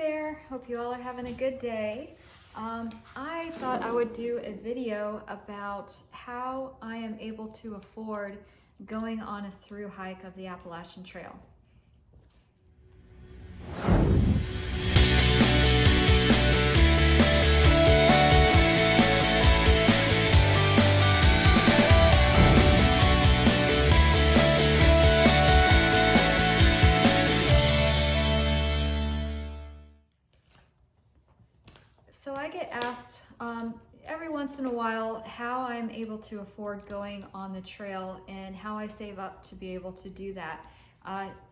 there, hope you all are having a good day. I thought I would do a video about how I am able to afford going on a thru hike of the Appalachian Trail. So I get asked every once in a while how I'm able to afford going on the trail and how I save up to be able to do that.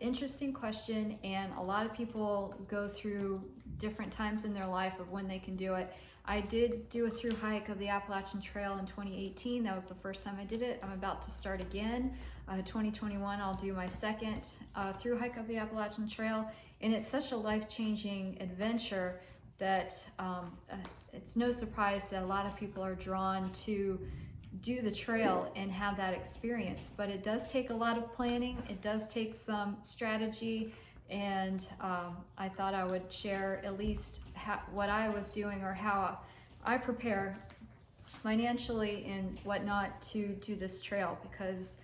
Interesting question, and a lot of people go through different times in their life of when they can do it. I did do a thru hike of the Appalachian Trail in 2018. That was the first time I did it. I'm about to start again. 2021, I'll do my second thru hike of the Appalachian Trail, and it's such a life-changing adventure that it's no surprise that a lot of people are drawn to do the trail and have that experience. But it does take a lot of planning, it does take some strategy, and I thought I would share at least what I was doing or how I prepare financially and whatnot to do this trail, because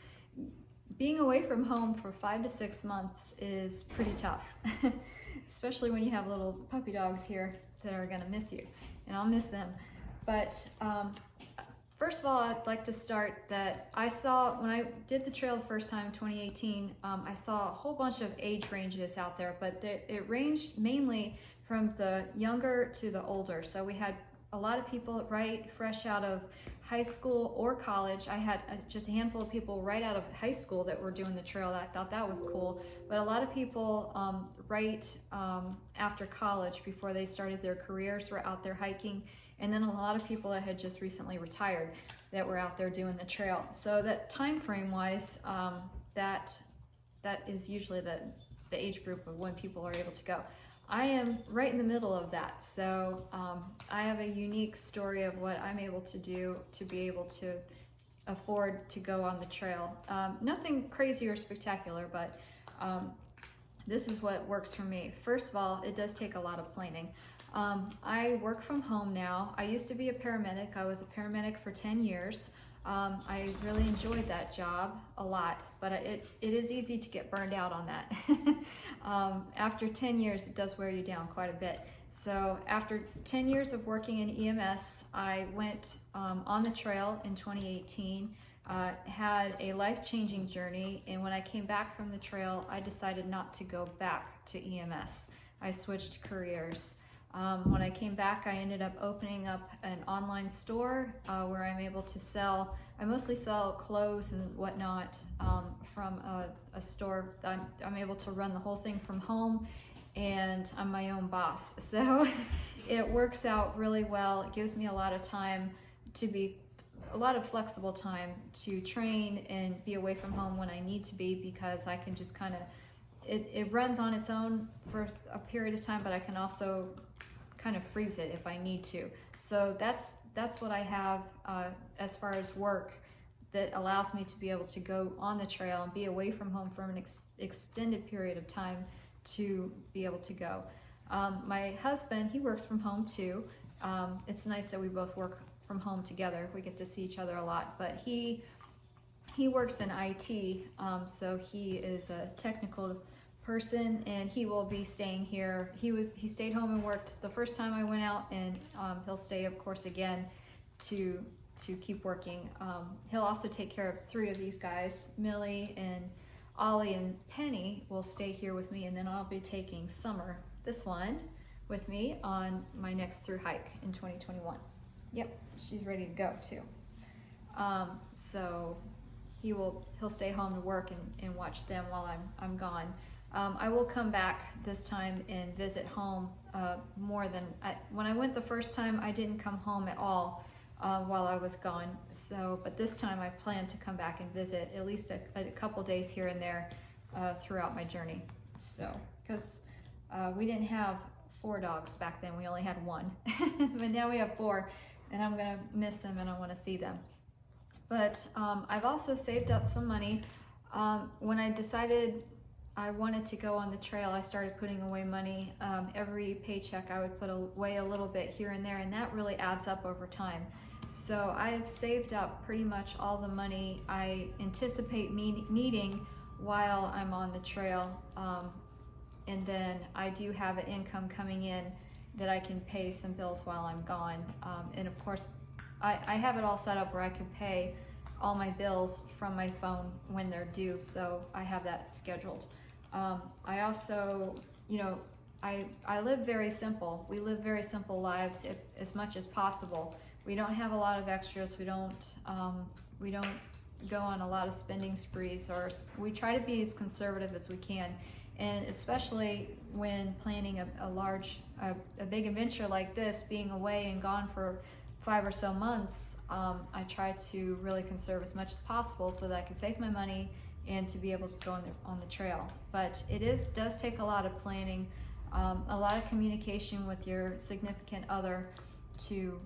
being away from home for 5 to 6 months is pretty tough, especially when you have little puppy dogs here that are gonna miss you, and I'll miss them. But first of all, I'd like to start that I saw, when I did the trail the first time in 2018, I saw a whole bunch of age ranges out there, but it ranged mainly from the younger to the older. So we had a lot of people right fresh out of high school or college. I had just a handful of people right out of high school that were doing the trail. I thought that was cool. But a lot of people right after college, before they started their careers, were out there hiking. And then a lot of people that had just recently retired that were out there doing the trail. So that time frame wise, that is usually the age group of when people are able to go. I am right in the middle of that, so I have a unique story of what I'm able to do to be able to afford to go on the trail. Nothing crazy or spectacular, but this is what works for me. First of all, it does take a lot of planning. I work from home now. I used to be a paramedic. I was a paramedic for 10 years. I really enjoyed that job a lot, but it is easy to get burned out on that. After 10 years, it does wear you down quite a bit. So after 10 years of working in EMS, I went on the trail in 2018, had a life-changing journey, and when I came back from the trail, I decided not to go back to EMS. I switched careers. When I came back, I ended up opening up an online store where I'm able to sell, I mostly sell clothes and whatnot from a store. I'm able to run the whole thing from home, and I'm my own boss. So it works out really well. It gives me a lot of time a lot of flexible time to train and be away from home when I need to be, because I can just kind of, it runs on its own for a period of time, but I can also kind of freeze it if I need to. So that's what I have as far as work that allows me to be able to go on the trail and be away from home for an extended period of time to be able to go. My husband, he works from home too. It's nice that we both work from home together. We get to see each other a lot, but he works in IT, so he is a technical person, and he will be staying here. He stayed home and worked the first time I went out, and he'll stay, of course, again to keep working. He'll also take care of 3 of these guys. Millie and Ollie and Penny will stay here with me, and then I'll be taking Summer, this one, with me on my next thru hike in 2021. Yep, she's ready to go too. So he'll stay home to work and watch them while I'm gone. I will come back this time and visit home more than when I went the first time. I didn't come home at all while I was gone. So, but this time I plan to come back and visit at least a couple days here and there throughout my journey. So, because we didn't have 4 dogs back then, we only had 1, but now we have 4, and I'm gonna miss them and I want to see them. But I've also saved up some money when I decided I wanted to go on the trail, I started putting away money. Every paycheck I would put away a little bit here and there, and that really adds up over time. So I have saved up pretty much all the money I anticipate needing while I'm on the trail. And then I do have an income coming in that I can pay some bills while I'm gone. And of course, I have it all set up where I can pay all my bills from my phone when they're due, so I have that scheduled. I also, I live very simple. We live very simple lives as much as possible. We don't have a lot of extras. We don't go on a lot of spending sprees, or we try to be as conservative as we can. And especially when planning a big adventure like this, being away and gone for 5 or so months, I try to really conserve as much as possible so that I can save my money and to be able to go on the trail. But it does take a lot of planning, a lot of communication with your significant other to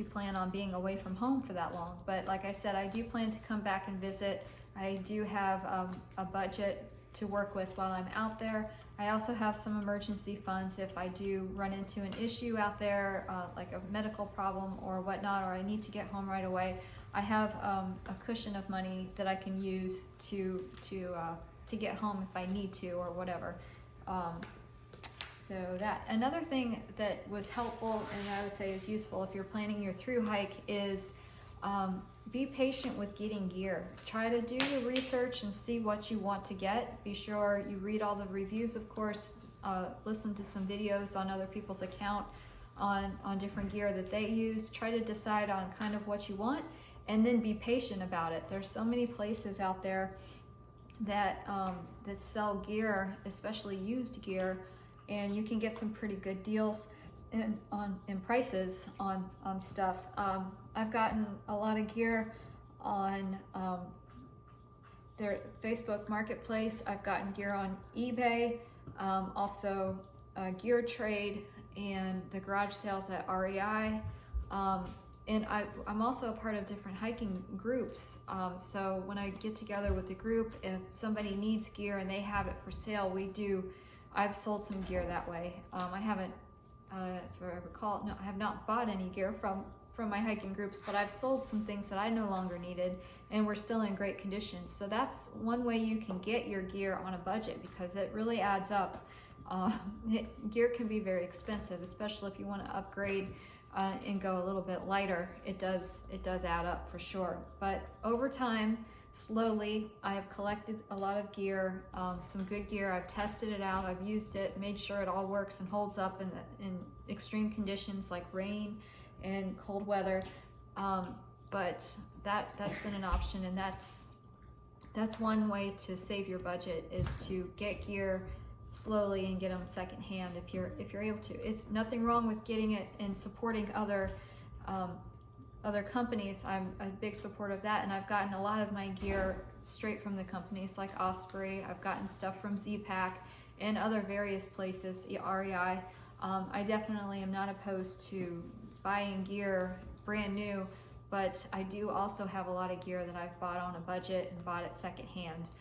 plan on being away from home for that long. But like I said, I do plan to come back and visit. I do have a budget to work with while I'm out there. I also have some emergency funds if I do run into an issue out there, like a medical problem or whatnot, or I need to get home right away. I have a cushion of money that I can use to get home if I need to or whatever. So that. Another thing that was helpful and I would say is useful if you're planning your thru hike is be patient with getting gear. Try to do your research and see what you want to get. Be sure you read all the reviews, of course, listen to some videos on other people's account on different gear that they use. Try to decide on kind of what you want and then be patient about it. There's so many places out there that sell gear, especially used gear, and you can get some pretty good deals in prices on stuff. I've gotten a lot of gear on their Facebook Marketplace. I've gotten gear on eBay, also Gear Trade and the garage sales at REI. And I'm also a part of different hiking groups. So when I get together with the group, if somebody needs gear and they have it for sale, I've sold some gear that way. I haven't, if I recall, no, I have not bought any gear from my hiking groups, but I've sold some things that I no longer needed and were still in great condition. So that's one way you can get your gear on a budget, because it really adds up. Gear can be very expensive, especially if you want to upgrade and go a little bit lighter. It does add up for sure. But over time, slowly, I have collected a lot of gear, some good gear. I've tested it out, I've used it, made sure it all works and holds up in extreme conditions like rain and cold weather. But that's been an option, and that's one way to save your budget, is to get gear slowly and get them secondhand if you're able to. It's nothing wrong with getting it and supporting other companies. I'm a big supporter of that, and I've gotten a lot of my gear straight from the companies like Osprey. I've gotten stuff from Z-Pack and other various places, REI. I definitely am not opposed to buying gear brand new, but I do also have a lot of gear that I've bought on a budget and bought it secondhand,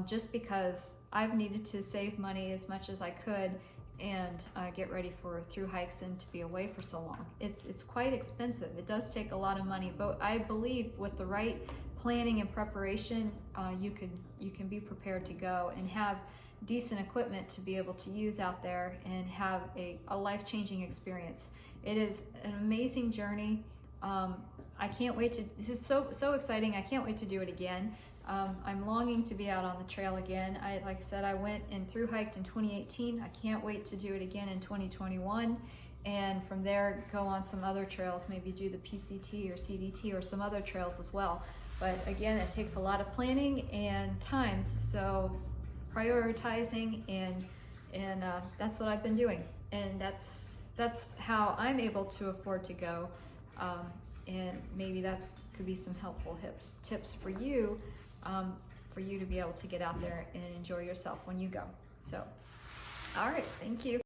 just because I've needed to save money as much as I could and get ready for thru hikes and to be away for so long. It's quite expensive. It does take a lot of money, but I believe with the right planning and preparation, you can be prepared to go and have decent equipment to be able to use out there and have a life-changing experience. It is an amazing journey. I can't wait to, this is so exciting. I can't wait to do it again. I'm longing to be out on the trail again. Like I said, I went and thru hiked in 2018. I can't wait to do it again in 2021. And from there, go on some other trails, maybe do the PCT or CDT or some other trails as well. But again, it takes a lot of planning and time. So prioritizing and that's what I've been doing. And that's how I'm able to afford to go. And maybe could be some helpful tips for you to be able to get out there and enjoy yourself when you go. So, all right, thank you.